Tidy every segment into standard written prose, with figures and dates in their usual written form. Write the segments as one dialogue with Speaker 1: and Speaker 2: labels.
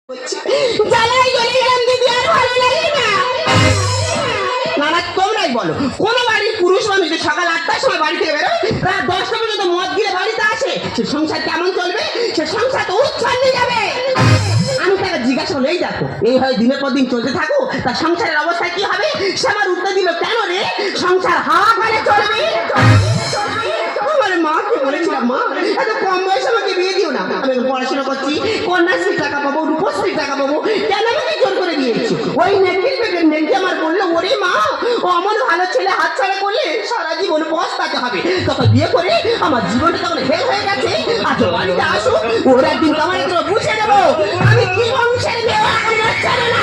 Speaker 1: জ্বালাই জ্বলে গেলাম দিদি, আর ভালো লাগে না। না না তোমরাই বলো, কোন বাড়ির পুরুষ মানুষ যদি সকাল 8টার সময় বাড়ি থেকে বেরোয়, রাত 10টা পর্যন্ত মদ গিলে বাড়িতে আসে, সে সংসার কেমন চলবে? সে সংসার তো উচ্ছন্নে যাবে। আমি তাকে জিজ্ঞাসা করলো, এই দেখো এইভাবে দিনের পর দিন চলতে থাকো, তার সংসারের অবস্থা কি হবে? সে আমার উত্তর দিল, কেন রে, সংসার হাওয়া করে চলবে। আমার মাকে বলেছিলাম, মা এত কম বয়সে আমাকে বিয়ে দিও না, আমি পড়াশোনা করছি, কন্যাশ্রী টাকা পাবো, রূপশ্রী টাকা পাবো, কেন আমাকে জোর করে দিয়েছি? ওই নেকির পেটের নেকি আমার বললো, ওরে মা ও আমার ভালো ছেলে হাতছাড়া করলে সারা জীবন পস্তাতে হবে, তখন বিয়ে করে আমার জীবনটা তখন হেল হয়ে গেছে। আজ বাড়িতে আসো, ওর একদিন তোমার একটু বুঝে দেবো আমি কি বংশের মেয়ে, এখন জানো না।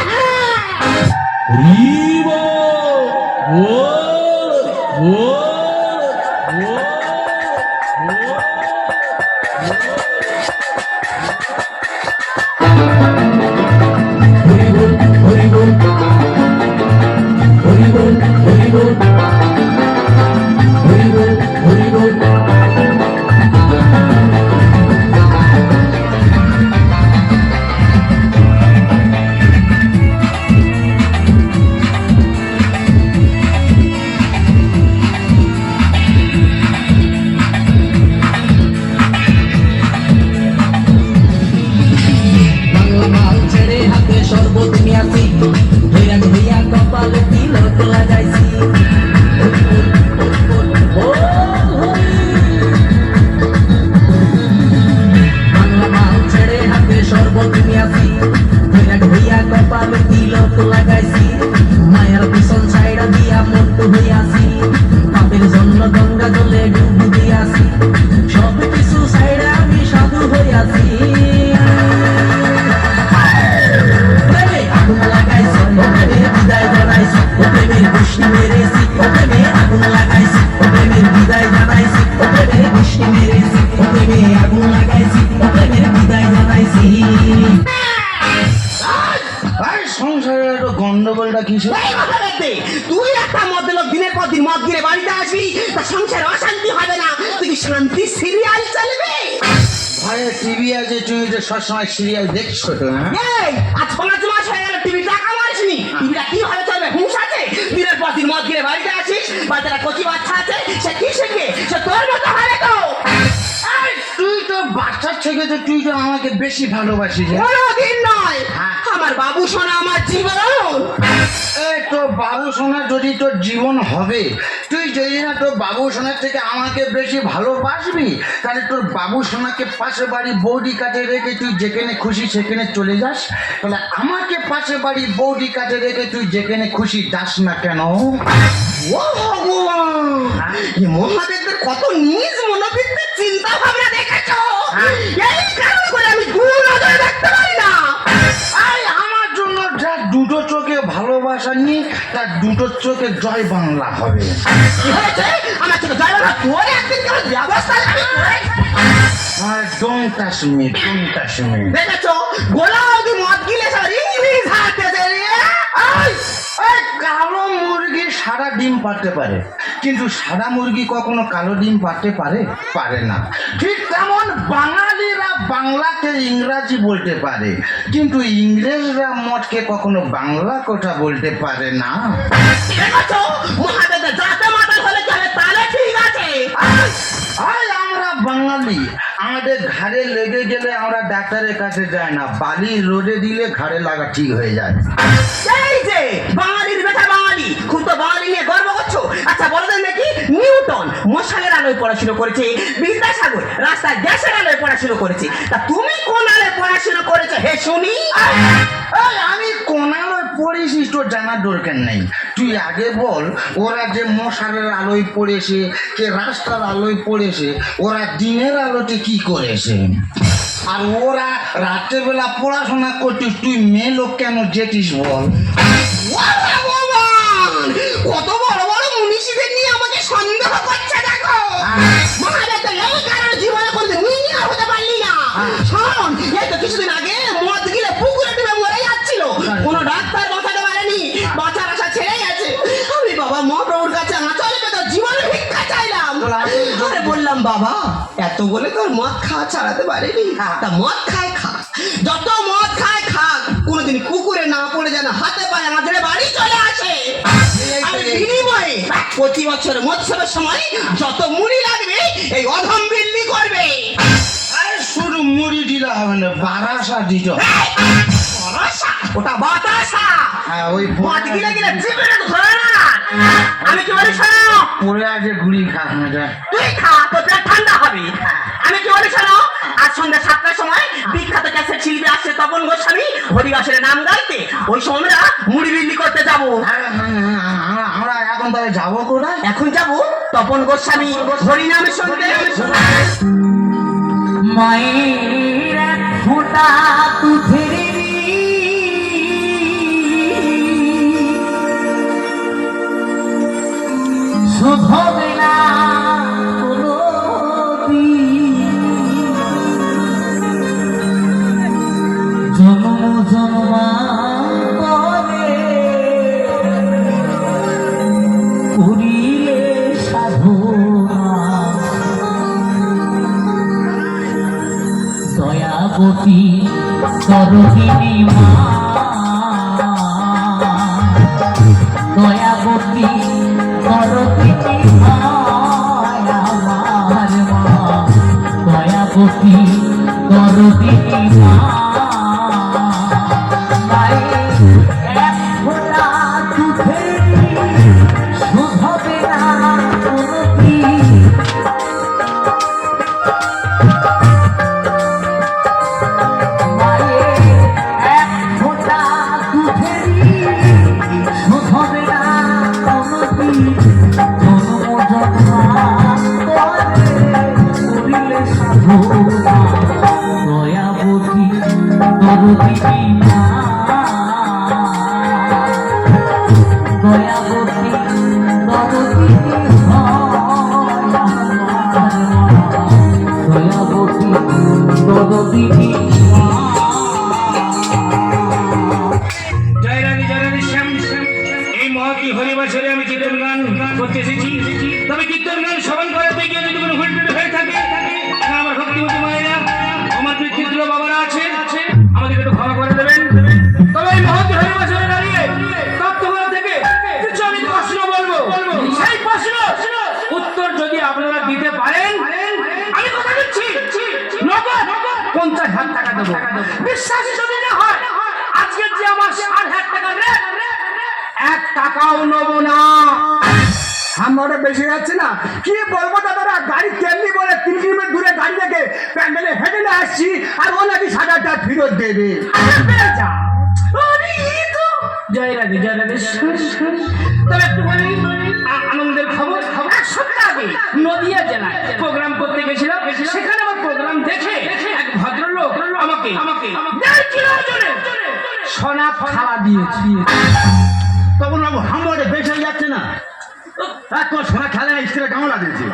Speaker 2: গন্ডগোলটা কিসে?
Speaker 1: তুই একটা মদ্যলোক দিনের পর দিন মদ গিলে বাড়িতে আসবি, তা সংসার অশান্তি হবে না, তুই শান্তি সিরিয়াল চলবে।
Speaker 2: ভাই টিভি আছে, তুমি তো সবসময় সিরিয়াল দেখছো তো?
Speaker 1: আজ 5 মাস হয়ে গেল টিভি টাকা মারিসনি, টিভিটা কি ভাবে চলবে? হুঁশ আছে? দিনের পর দিন মদ গিলে বাড়িতে আসিস, বাচ্চারা কচি বাচ্চা আছে, সে কি শেখে? সে তোর মতো হবে তো।
Speaker 2: তুই তো বাচ্চার থেকে তো তুই তো আমাকে বেশি ভালোবাসিস।
Speaker 1: কোনোদিন নয়, আমার বাবু সোনা আমার জীবন।
Speaker 2: তো বাবু সোনা যদি তোর জীবন হবে, তুই যদি না তোর বাবু সোনার থেকে আমাকে বেশি ভালোবাসবি, তাহলে তোর বাবু সোনাকে পাশে বাড়ি বৌদি কাছে রেখে তুই যেখানে খুশি সেখানে চলে যাস, তাহলে আমাকে পাশে বাড়ি বৌদি কাছে রেখে তুই যেখানে খুশি যাস না কেন?
Speaker 1: ও ভগবান, মহাদেবদের কত নিজ মনোবৃত্তির চিন্তা ভাবনা দেখেছো? এই কারণ করে আমি দুনজরে দেখতে পারি না।
Speaker 2: আমার জন্য যা দুটো চোখে ভালোবাসা নিয়ে তার দুটো চোখে জয় বাংলা হবে।
Speaker 1: কি হয়েছে? আমার চোখে জয় বাংলা তোর একদিন কেমন ব্যবস্থা দেখেছো? গোলা অবধি মদ গিলে
Speaker 2: কালো মুরগি সাদা ডিম পারতে পারে, কিন্তু সাদা মুরগি কখনো কালো ডিম পারতে পারে? পারে না। ঠিক তেমন বাঙালিরা বাংলাকে ইংরাজি বলতে পারে, কিন্তু ইংরেজরা মদকে কখনো বাংলা কথা বলতে পারে না।
Speaker 1: দেখেছো? মহাদেবের যাতে মাথা হলে চলে তাহলে ঠিক আছে।
Speaker 2: আমরা বাঙালি, আমাদের ঘাড়ে লেগে গেলে আমরা ডাক্তারের কাছে যাই না, বালি রোদে দিলে ঘাড়ে লাগা ঠিক হয়ে যায়।
Speaker 1: এই যে বাঙালির বেটা বাঙালি, খুব তো বাঙালি নিয়ে গর্ব করছো। আচ্ছা বলো দেন দেখি, নিউটন মশালের আলোয় পড়াশোনা করেছে, বিদ্যাসাগর রাস্তায় গ্যাসের আলোয় পড়াশোনা করেছে, তা তুমি কোন আলোয় পড়াশোনা করেছো হে শুনি?
Speaker 2: আমি কোন আলোয় পড়েছি তোর জানার দরকার নেই, তুই আগে বল ওরা যে মশালের আলোয় পড়েছে, কে রাস্তার আলোয় পড়েছে, ওরা দিনের আলোতে কি করেছে? আর ওরা রাত্রে বেলা পড়াশোনা করছিস, তুই মেয়ে লোক কেন যেতিস বল?
Speaker 1: কত বড় বড় মনীষীদের নিয়ে আমাকে সন্দেহ করছে। দেখো জীবনে কোনদিন ইঞ্জিনিয়ার হতে পারলি না। শোন, এই তো কিছুদিন আগে মদ গিলে পুকুরে ডুবে মরে যাচ্ছিল, কোনো ডাক্তার বাঁচাতে পারেনি, বাঁচার আশা ছেড়ে গেছে। আমি বাবা মহাপ্রভুর কাছে আঁচল পেতে জীবনে ভিক্ষা চাইলাম। বললাম বাবা এত বলে তোর মদ খাওয়া ছাড়াতে পারেনি, তা মদ খায় খা, যত মদ খায় খাক, কোনোদিন কুকুরে না পড়ে যেন হাতে পায়ে আমাদের বাড়ি চলে আসে। আর বিনিময়ে প্রতি বছর মৎসবের সময় যত মুড়ি লাগবে এই অধম বিল্লি করবে।
Speaker 2: আরে শুধু মুড়ি দিলে হবে না, বারাসা দিতে হবে।
Speaker 1: বাতাসা? ওটা বাতাসা।
Speaker 2: হ্যাঁ, ওই
Speaker 1: মদ গিলে গিলে জীবনে ধরে না। আমি কি বলি শোনো,
Speaker 2: পড়ে আছে গুড়ি খাস না যা।
Speaker 1: তুই খা, তোর পেট ঠান্ডা হবে। আমি কি বলি শোনো, আজ সন্ধ্যা 7টার সময় বিখ্যাত ক্যাসেট শিল্পী আসছে তপন গোস্বামী হরিবাসের নাম গাইতে। ওই সময় আমরা মুড়ি বিল্লি করতে যাবো।
Speaker 2: আমরা এখন তাহলে যাবো কোথায়?
Speaker 1: এখন যাবো তপন গোস্বামী হরিনাম শুনতে।
Speaker 3: মায়ের এক ফোঁটা দুধের শোধবে না জন্ম জন্মান্তরে করিলে সাধনা দয়াবতী সরোজিনী মা দয়াবতী সরোজিনী মা আমার মা দয়াবতী সরোজিনী মা মায়ের এক ফোঁটা দুধের শোধবে না কোনোদিন দয়াবতী দরদিনী মা দয়াবতী দরদিনী দয়াবতী দরদিনী
Speaker 4: জয় রাধে শ্যাম। এই মহতি হরিবাসরে আমি কীর্তন গান করতে এসেছি। তবে কীর্তন গান সবাই করাতে গিয়ে যদি কোনো ভুল টুল হয়ে থাকে, আমার ভক্তিমতী মায়েরা, আমার যে ক্ষুদ্র বাবারা আছে, আমাদেরকে একটু ক্ষমা করে দেবেন। তবে এই মহতি হরিবাসরে দাঁড়িয়ে তত্ত্বগুলো থেকে কিছু আমি প্রশ্ন বলবো। সেই প্রশ্ন উত্তর যদি আপনারা দিতে পারেন, আমি কথা দিচ্ছি নগদ 50,000 টাকা দেবো। বিশ্বাস যদি না হয়, আজকের যে আমার 60,000 টাকা রেট, 1 টাকাও নেবো না।
Speaker 5: আমরা বেশি যাচ্ছে না, কি বলবো দাদারা, গাড়ি তেমনি বলে 3 কিলোমিটার দূরে গাড়ি রেখে প্যান্ডেলে হেঁটে নিয়ে আসছি, আর ও নাকি 7,000 টাকা ফেরত দেবে।
Speaker 4: জয় রাধে তবে একটু বলি আনন্দের খবর। এক সপ্তাহ আগে নদিয়া জেলায় প্রোগ্রাম করতে গেছিলাম। সেখানে আমার প্রোগ্রাম দেখে এক ভদ্রলোক আমাকে 1.5 কিলো ওজনের সোনা থালা দিয়েছে।
Speaker 2: তখন বাবু হামড়ে বেশ হয়ে যাচ্ছে না? তোমার সোনা খেলা স্ত্রীরা কেমন লাগছে?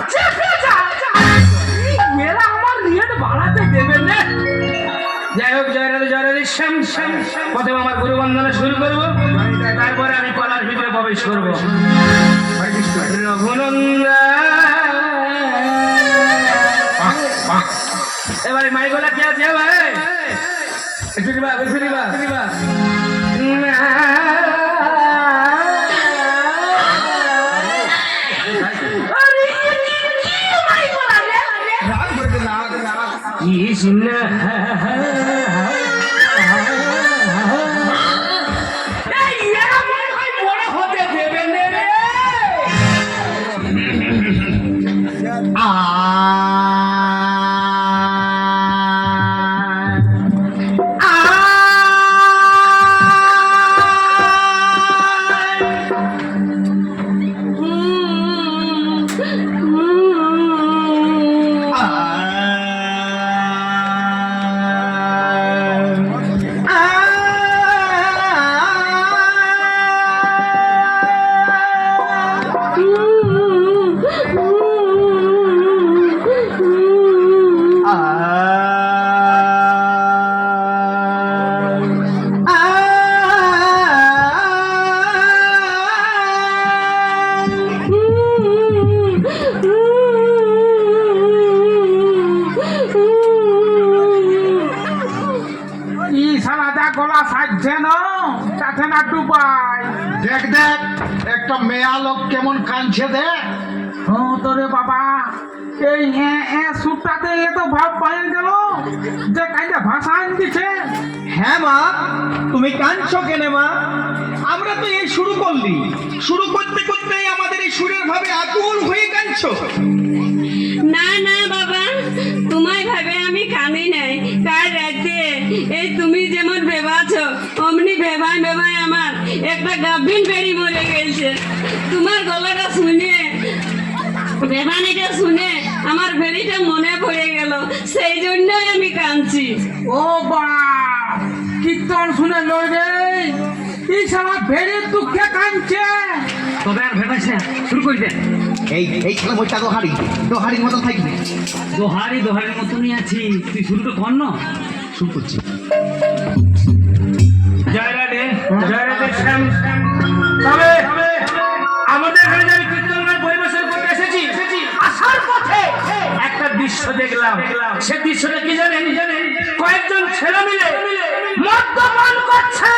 Speaker 4: এরা আমার রেট বাড়াতে দেবেন না। যাই হোক, জয় রাধে শ্যাম। প্রথমে আমার গুরু বন্দনা শুরু করবো, তারপরে আমি কলার ভিতরে প্রবেশ করবো। এবারে মাইগোলা কে আছে ভাই? একটু দিবা। বড় হতে দেবেন রে।
Speaker 5: বাজছে না তাতে না ডুবাই
Speaker 2: দেখ দেখ একটা মেয়া লোক কেমন কাঁদছে দেখ।
Speaker 5: ও তোরে বাবা এই সুরটাতে এত ভাব পাইয়ে গেল যে কাইটা ভাষা দিছে।
Speaker 6: হ্যাঁ মা, তুমি কাঁদছো কেন মা? আমরা তো এই শুরু করলি, শুরু করতে করতেই আমাদের এই সুরের ভাবে আকুল হয়ে কাঁদছো।
Speaker 7: না না বাবা, তোমায় ভাবে আমি কাঁদি নাই। কাল রাতে এই তুমি যেমন ভেবাছ অমনি ভেবায় ভেবায় আমার একটা গাভীন বেড়ি মরে গেছে। তোমার গলাটা শুনে, ভেবানিটা শুনে আমার বেড়িটা মনে পড়ে গেল, সেই জন্যই আমি কাঁদছি।
Speaker 5: ও বা কীর্তন শুনে লই রে এই সারা ভেড়ে দুঃখে কাঁদছে।
Speaker 4: তবে আর ভেবেছে শুরু করে দে।
Speaker 1: এই খেলা বইটা দোহারির মতন থাকবে।
Speaker 4: দোহারির মতনই আছি, তুই শুরু তো কর না।
Speaker 1: শুরু করছি।
Speaker 4: জয় রাধে শ্যাম। তবে আমাদের এখানে যে কীর্তন গান পরিবেশন করতে এসেছি, আসার পথে একটা দৃশ্য দেখলাম। সে দৃশ্যটা কি জানেন? কয়েকজন ছেলে মিলে মদ্যপান করছে।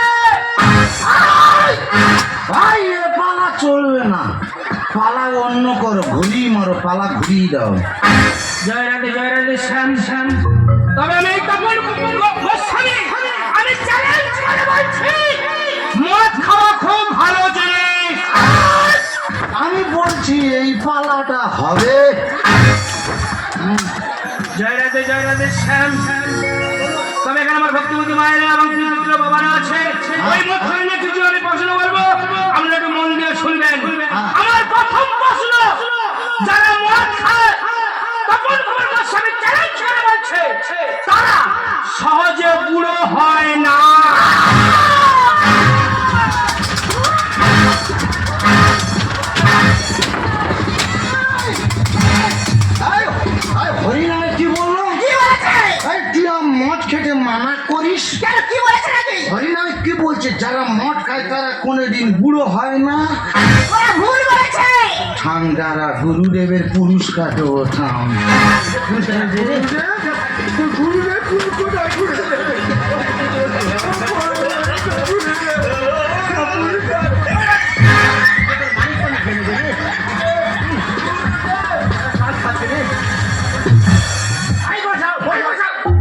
Speaker 2: ভাই এ পালা চলবে না, পালা অন্য করো, ঘুরিয়ে মারো, পালা ঘুরিয়ে দাও।
Speaker 4: জয় রাধে শ্যাম। তবে আমি এই তপন গোস্বামী আমি চ্যালেঞ্জ করে বলছি, মদ খাওয়া খুব ভালো জিনিস।
Speaker 2: আমি বলছি এই পালাটা হবে।
Speaker 4: জয় রাধে শ্যাম। তবে এখানে আমার ভক্তিমতী মায়েরা এবং পিতৃ বাবারা আছে। ওই মদ খাওয়া নিয়ে কিছু আমি প্রশ্ন করবো, আপনারা একটু মন দিয়ে শুনবেন। আমার প্রথম প্রশ্ন, যারা মদ খায় তপন কুমার গোস্বামী চ্যালেঞ্জ করে বলছে তারা সহজে বুড়ো হয় না।
Speaker 2: হরিনামে কি বললো? এই তুই মদ খেতে মানা করিস
Speaker 1: কেন, কি বলেছে নাকি?
Speaker 2: হরিনামে কি বলছে? যারা মদ খায় তারা কোনোদিন বুড়ো হয় না।
Speaker 1: ওরা ভুল বলেছে।
Speaker 2: ঠান্ডারা গুরুদেবের পুরস্কার দেবো থাম।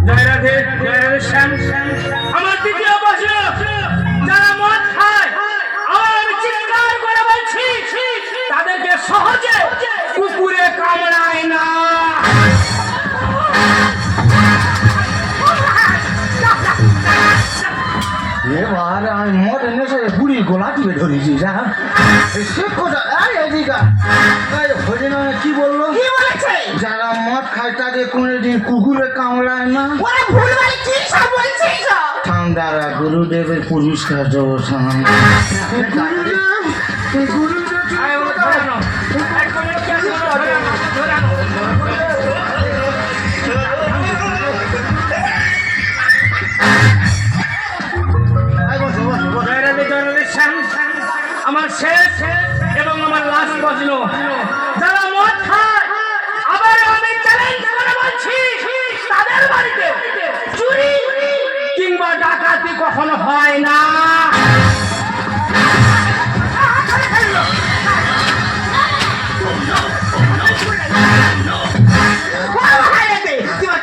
Speaker 4: জয় রাধে শ্যাম। আমার দ্বিতীয় প্রশ্ন, যারা মদ খায় আবার আমি চিৎকার করে বলছি তাদেরকে সহজে কুকুরে কামড়ায় না।
Speaker 2: এবার আমি মদ এনেছে বুড়ি গোলা টিপে ধরেছি। সে কথা হরিনামে কি বললো?
Speaker 1: কি বলেছে?
Speaker 2: যারা মদ খায় তাদের কোনোদিন কুকুরে কামড়ায় না।
Speaker 1: ওরা ভুল বলে কি সব বলছিস?
Speaker 2: ঠান্ডারা গুরুদেবের পুরস্কার দেবো থাম।
Speaker 4: আয় ও ধরানো, এক মিনিট কি আছে? ধরানো। জয় রাধে শ্যাম। আমার শেষ এবং আমার লাস্ট প্রশ্ন, যারা মদ খায় আবার আমি চ্যালেঞ্জ করে বলছি তাদের বাড়িতে চুরি কিংবা ডাকাতি কখনো হয় না।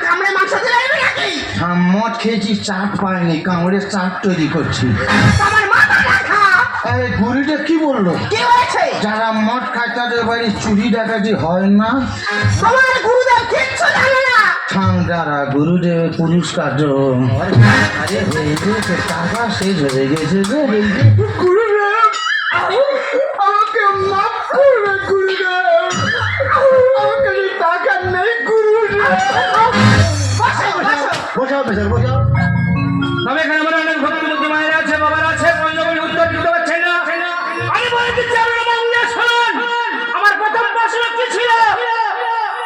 Speaker 1: কামড়ে মাংস দিলে নাকি?
Speaker 2: মদ খেয়েছি, চাট পাইনি, কামড়ে চাট তৈরি করছি।
Speaker 1: আমার মাথা দেখা।
Speaker 2: এই গুরুটা কি বললো?
Speaker 1: কি হয়েছে?
Speaker 2: যারা মদ খায় তাদের বাড়ি চুরি ডাকাতি হয় না।
Speaker 1: তোমার গুরুদেব কিচ্ছু জানে না।
Speaker 2: ঠান্ডারা গুরুদেবের পুরস্কার দেবো। আরে হয়ে গেছে, টাকা শেষ হয়ে গেছে রে।
Speaker 5: গুরুদেব আমাকে মাফ করবে গুরুদেব, আমার কাছে টাকা নেই গুরুদেব।
Speaker 2: বোঝাও বেচার বোঝাও।
Speaker 4: তবে এখানে আমার অনেক ভক্তিমতী মায়েরা আছে, বাবারা আছে, পঞ্চমী উত্তর দিতে পারছেন না। আমি বলে দিচ্ছি আপনারা মন দিয়ে শুনুন। আমার প্রথম প্রশ্ন কি ছিল?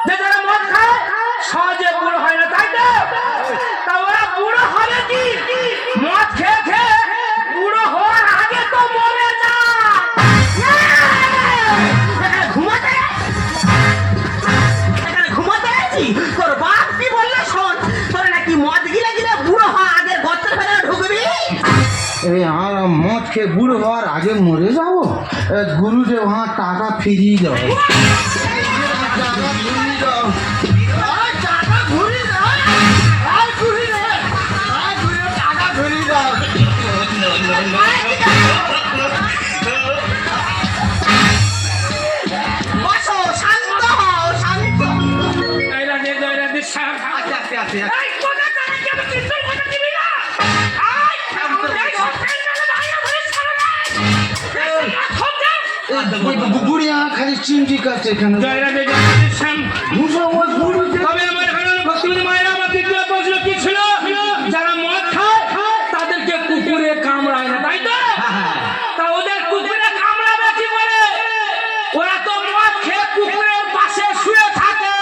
Speaker 4: যে যারা মদ খায় সহজে বুড়ো হয় না, তাই তো? তা ওরা বুড়ো হবে কি? মদ খেয়ে খেয়ে বুড়ো হওয়ার আগে তো মরে যায়।
Speaker 1: ঘুমাতে আছি, তোর বাপ কি বললো শোন, তোর নাকি মদ গিলে গিলে বুড়ো হওয়া আগের গর্তের ভেতরে ঢুকবি।
Speaker 2: এই আর মদ খেয়ে বুড়ো হওয়ার আগে মরে যাবো? গুরুদেব আমার টাকা ফিরিয়ে দাও। টাকা ফিরিয়ে দাও। টাকা ঘুরিয়ে দাও। টাকা ফিরিয়ে দাও।
Speaker 1: বসো, শান্ত হও, শান্ত।
Speaker 4: দয়রাতে সাপ।
Speaker 1: আচ্ছা, আচ্ছা, আচ্ছা।
Speaker 4: এই কোথা থেকে কি আমি কীর্তন করতে দিবি না? এই, এই সত্যের জন্য ভাই আমাদের ছাড়া নাই। এই খোঁজ দে।
Speaker 2: বুড়ি আমার খালি চিমটি কাটছে এখানে।
Speaker 4: দয়রাতে সাপ। তবে আমার এখানে ভক্তিমতী মায়েরা আমার তৃতীয় প্রশ্ন কি ছিল? যারা মদ খায় তাদেরকে কুকুরে কামড়ায় না, তাই তো? তা ওদের কুকুরে কামড়াবে কি করে? ওরা তো মদ খেয়ে কুকুরের পাশে শুয়ে থাকে।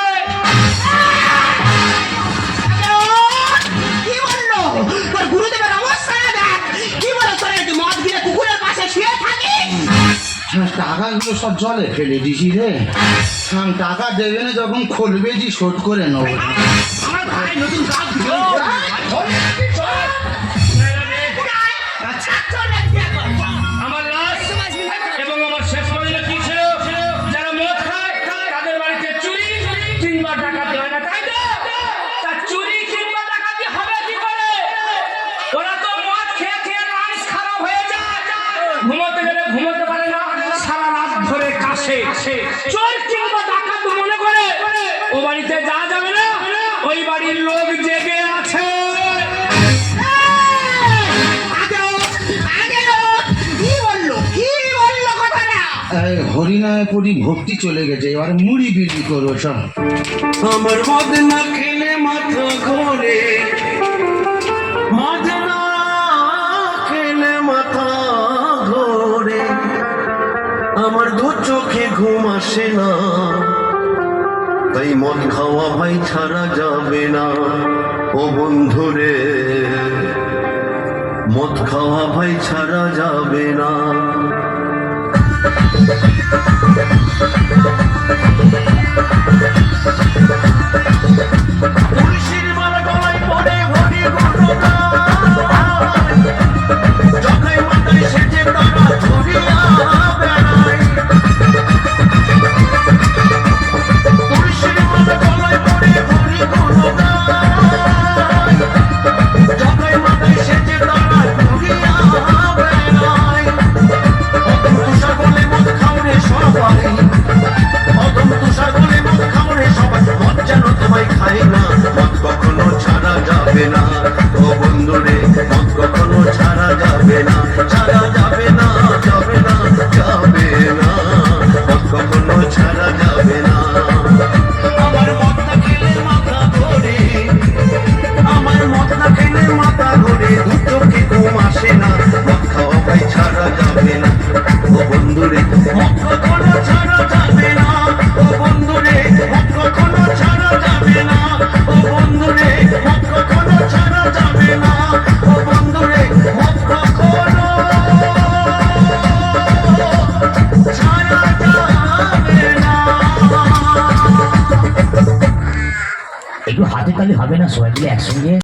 Speaker 1: কি বললো? তোর গুরুদেবের অবস্থা দেখ। কি বলে তোরা কি মদ গিলে কুকুরের পাশে শুয়ে থাকিস?
Speaker 2: টাকাগুলো সব জলে ফেলে দিছি রে। টাকা দেবে না যখন খুলবে জি শোধ করে নেবো।
Speaker 1: আমার ভাই নতুন কাজ দিল।
Speaker 4: আমার লাস্ট এবং আমার শেষ পর্যন্ত কি ছিল? যারা মদ খায় তাদের বাড়িতে চুরি কিংবা ডাকাতি হয় না, তাই তো? তা চুরি কিংবা ডাকাতি হবে কি করে? ওরা তো মদ খেয়ে খেয়ে লাঞ্চ খারাপ হয়ে যায়, ঘুমোতে গেলে ঘুমোতে পারে না, সারা রাত ধরে কাশে। চোর কিংবা ডাকাত মনে করে ও বাড়িতে যাওয়া যাবে না, ওই বাড়ির লোক জেগে আছে।
Speaker 2: হরিনায় পড়ি ভক্তি চলে গেছে, এবার মুড়ি বিলি করো সব।
Speaker 8: আমার মদ না খেলে মাথা ঘোরে, মদ না খেলে মাথা ঘোরে, আমার দু চোখে ঘুম আসে না, তাই মদ খাওয়া ভাই ছাড়া যাবে না। ও বন্ধুরে, মদ খাওয়া ভাই ছাড়া যাবে না। তুলসীর মালা গলায় পড়ে হরি গুণগান, যথাই মাথায় সেজে তারা ঘুরিয়া বেড়ায়। তুলসীর মালা গলায় পড়ে হরি গুণগান, যথাই মাথায় সেজে তারা ঘুরিয়া বেড়ায়। অদম তুষার বলে মদ খাওয়ারে সবাই, অদম তুষার বলে মদ খাওয়ারে সবাই, মদ যেন তোমায় খায় না, মদ কখনো ছাড়া যাবে না। ও বন্ধুরে, মদ কখনো ছাড়া যাবে না, ছাড়া যাবে না, যাবে না, যাবে না, মদ কখনো ছাড়া যাবে না। আমার মদ না খেলে মাথা ঘোরে, আমার মদ না খেলে মাথা ঘোরে, দু চোখে ঘুম আসে না, মদ খাওয়া ভাই ছাড়া যাবে না। ও বন্ধুরে, মদ কখনো ছাড়া যাবে না। ও বন্ধুরে, মদ কখনো ছাড়া যাবে না। ও বন্ধুরে, মদ কখনো ছাড়া যাবে না। ও বন্ধুরে, মদ কখনো ছাড়া যাবে না।
Speaker 3: একটু হাতে তালি হবে না, সবাই মিলে একসঙ্গে